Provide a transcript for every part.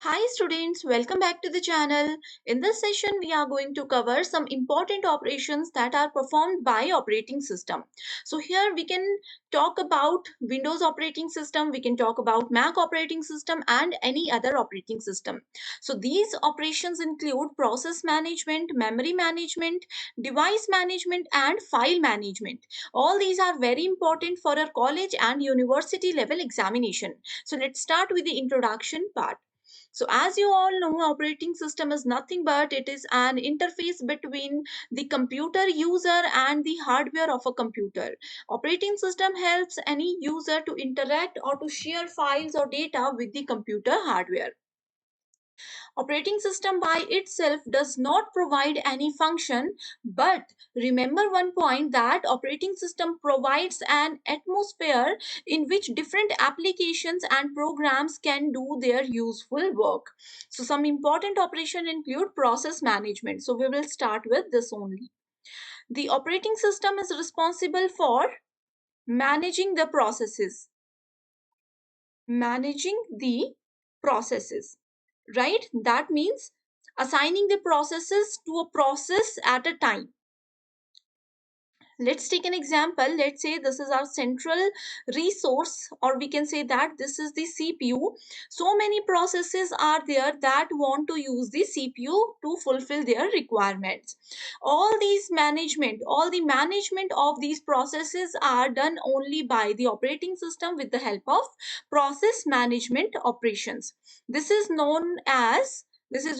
Hi students, welcome back to the channel. In this session, we are going to cover some important operations that are performed by operating system. So here we can talk about Windows operating system, we can talk about Mac operating system and any other operating system. So these operations include process management, memory management, device management and file management. All these are very important for our college and university level examination. So let's start with the introduction part. So as you all know, operating system is nothing but it is an interface between the computer user and the hardware of a computer. Operating system helps any user to interact or to share files or data with the computer hardware. Operating system by itself does not provide any function, but remember one point that operating system provides an atmosphere in which different applications and programs can do their useful work. So some important operation include process management. So we will start with this only. The operating system is responsible for managing the processes. Managing the processes, right? That means assigning the processes to a process at a time. Let's take an example. Let's say this is our central resource, or we can say that this is the CPU. So many processes are there that want to use the CPU to fulfill their requirements. All the management of these processes are done only by the operating system with the help of process management operations. This is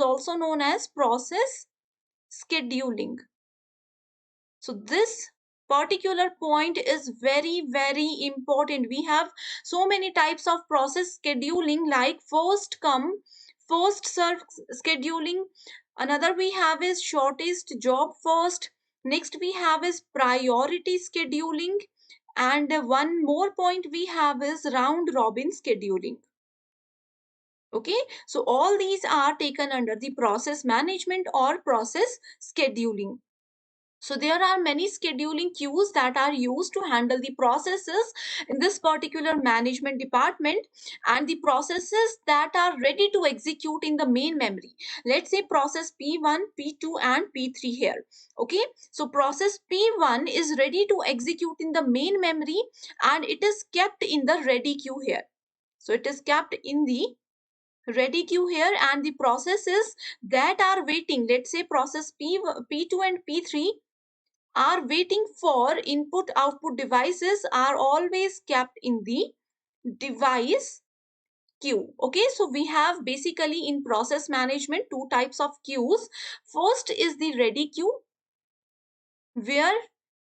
also known as process scheduling. So this particular point is very important. We have so many types of process scheduling like first come first serve scheduling. Another we have is shortest job first. Next we have is priority scheduling, and one more point we have is round robin scheduling. Okay, so all these are taken under the process management or process scheduling. So there are many scheduling queues that are used to handle the processes in this particular management department, and the processes that are ready to execute in the main memory. Let's say process P1, P2 and P3 here. Okay, so process P1 is ready to execute in the main memory and it is kept in the ready queue here. So it is kept in the ready queue here, and the processes that are waiting, let's say process P2 and P3 are waiting for input output devices, are always kept in the device queue. Okay, so we have basically in process management two types of queues. First is the ready queue, where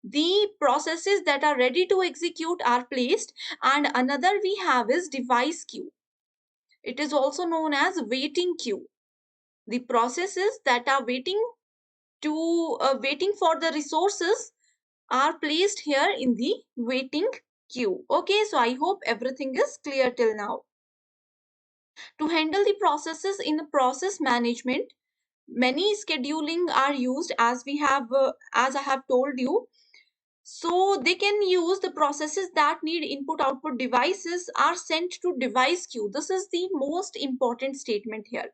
the processes that are ready to execute are placed, and another we have is device queue. It is also known as waiting queue. The processes that are waiting for the resources are placed here in the waiting queue. Okay, so I hope everything is clear till now. To handle the processes in the process management, many scheduling are used, as I have told you. So they can use the processes that need input output devices are sent to device queue. This is the most important statement here.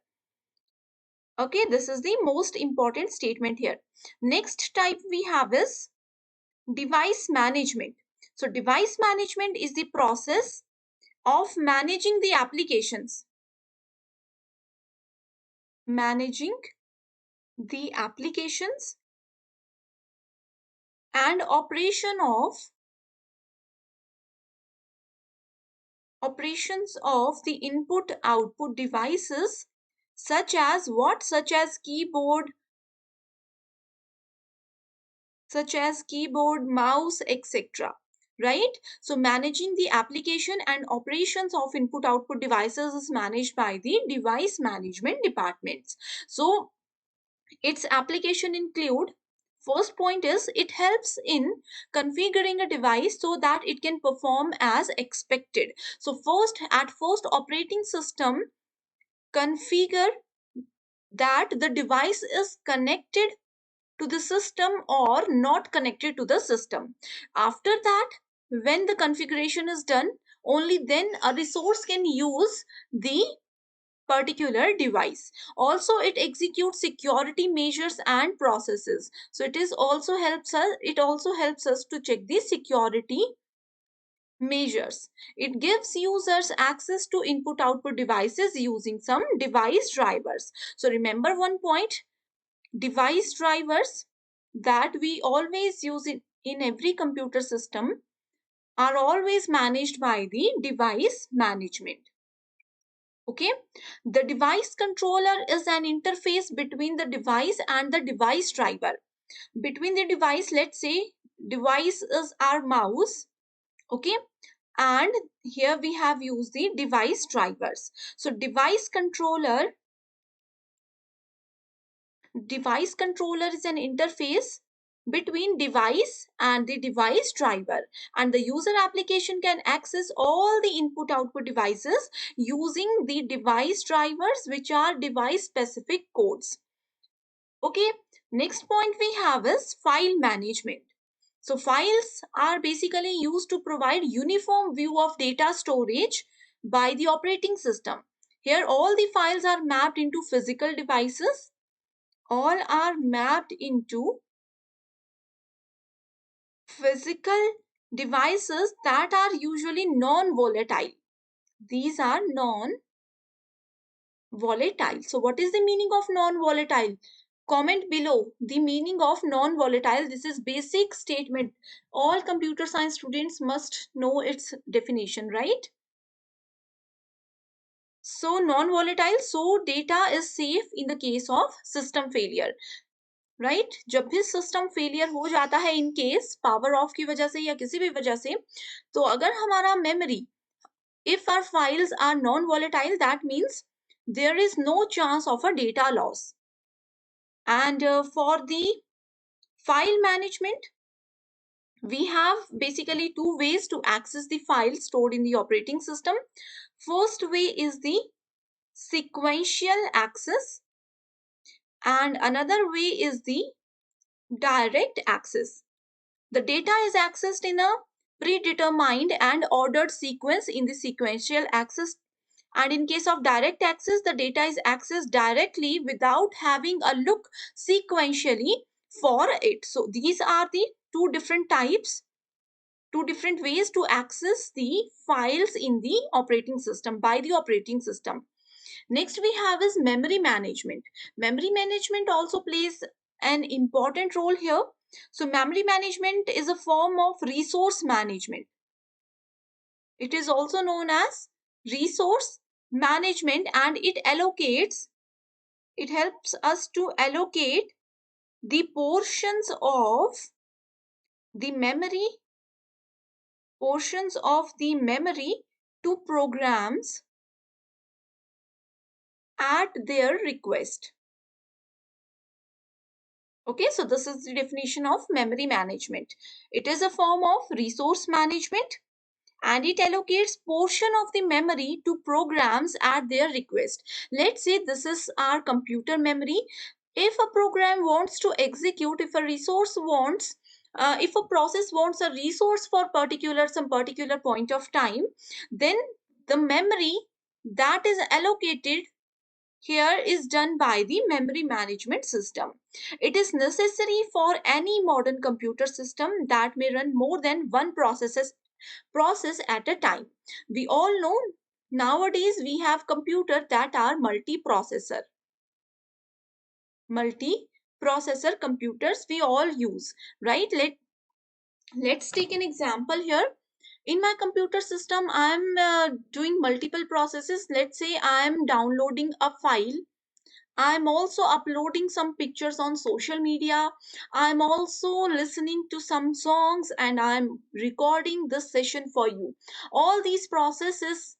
Okay, this is the most important statement here. Next type we have is device management. So device management is the process of managing the applications. Managing the applications and operations of the input output devices, such as what? Such as keyboard, mouse, etc. Right? So managing the application and operations of input output devices is managed by the device management departments. So its application include, first point is it helps in configuring a device so that it can perform as expected. So first operating system configure that the device is connected to the system or not connected to the system. After that, when the configuration is done, only then a resource can use the particular device. Also, it executes security measures and processes. So it also helps us to check the security measures. It gives users access to input output devices using some device drivers. So remember one point, device drivers that we always use in every computer system are always managed by the device management. Okay, the device controller is an interface between the device and the device driver. Between the device, let's say device is our mouse, okay, and here we have used the device drivers. So device controller is an interface between device and the device driver, and the user application can access all the input output devices using the device drivers, which are device specific codes. Okay, next point we have is file management. So files are basically used to provide uniform view of data storage by the operating system. Here all the files are mapped into physical devices. All are mapped into physical devices that are usually non-volatile. These are non-volatile. So what is the meaning of non-volatile? Comment below the meaning of non-volatile. This is basic statement. All computer science students must know its definition, right? So non-volatile, so data is safe in the case of system failure. Right जब भी system failure हो जाता है in case power of की वजह से या किसी भी वजह से, तो अगर हमारा memory, if our files are non-volatile, that means there is no chance of a data loss. And for the file management, we have basically two ways to access the files stored in the operating system. First way is the sequential access, and another way is the direct access. The data is accessed in a predetermined and ordered sequence in the sequential access. And in case of direct access, the data is accessed directly without having a look sequentially for it. So these are the two different types, two different ways to access the files in the operating system by the operating system. Next we have is memory management. Memory management also plays an important role here. So memory management is a form of resource management. It is also known as resource management, and it helps us to allocate the portions of the memory, to programs at their request. Okay, so this is the definition of memory management. It is a form of resource management, and it allocates portion of the memory to programs at their request. Let's say this is our computer memory. If a program wants to execute, if a process wants a resource for some particular point of time, then the memory that is allocated here is done by the memory management system. It is necessary for any modern computer system that may run more than one process at a time. We all know nowadays we have computers that are multi-processor computers we all use, right? Let's take an example here. In my computer system, I'm doing multiple processes. Let's say I'm downloading a file. I'm also uploading some pictures on social media. I'm also listening to some songs, and I'm recording this session for you. All these processes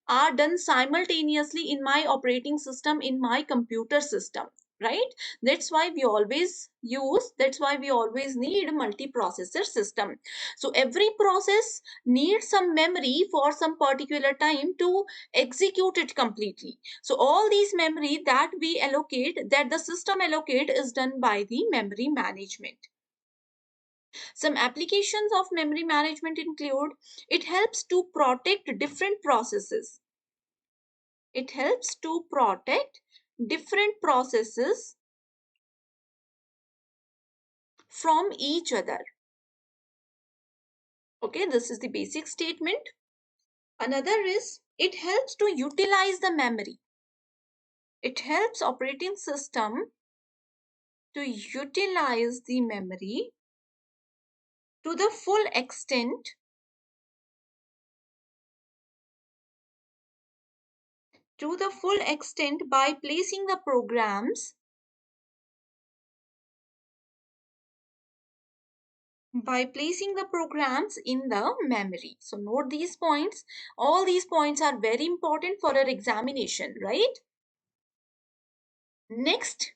are done simultaneously in my operating system, in my computer system, right? That's why we always need a multiprocessor system. So every process needs some memory for some particular time to execute it completely. So all these memory that the system allocate is done by the memory management. Some applications of memory management include, it helps to protect different processes. It helps to protect different processes from each other. Okay, this is the basic statement. Another is it helps to utilize the memory. It helps operating system to utilize the memory to the full extent by placing the programs in the memory. So note these points. All these points are very important for our examination, right? Next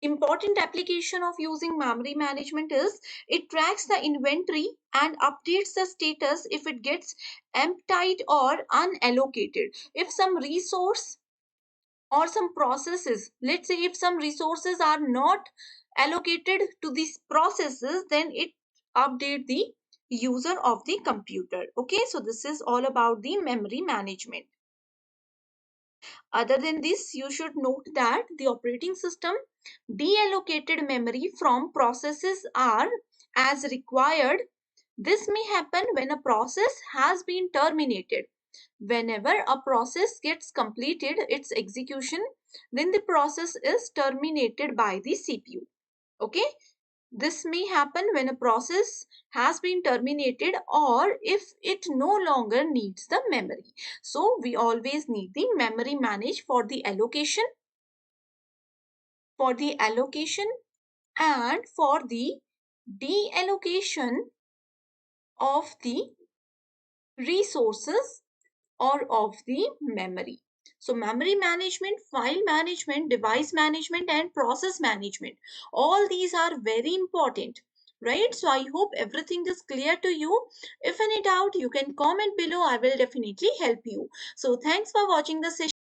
important application of using memory management is it tracks the inventory and updates the status if it gets emptied or unallocated. If some resource or some processes, let's say if some resources are not allocated to these processes, then it update the user of the computer. Okay, so this is all about the memory management. Other than this, you should note that the operating system deallocated memory from processes are as required. This may happen when a process has been terminated. Whenever a process gets completed its execution, then the process is terminated by the CPU. Okay, this may happen when a process has been terminated or if it no longer needs the memory. So we always need the memory managed for the allocation, and for the deallocation of the resources or of the memory. So memory management, file management, device management, and process management, all these are very important, right? So I hope everything is clear to you. If any doubt, you can comment below. I will definitely help you. So thanks for watching the session.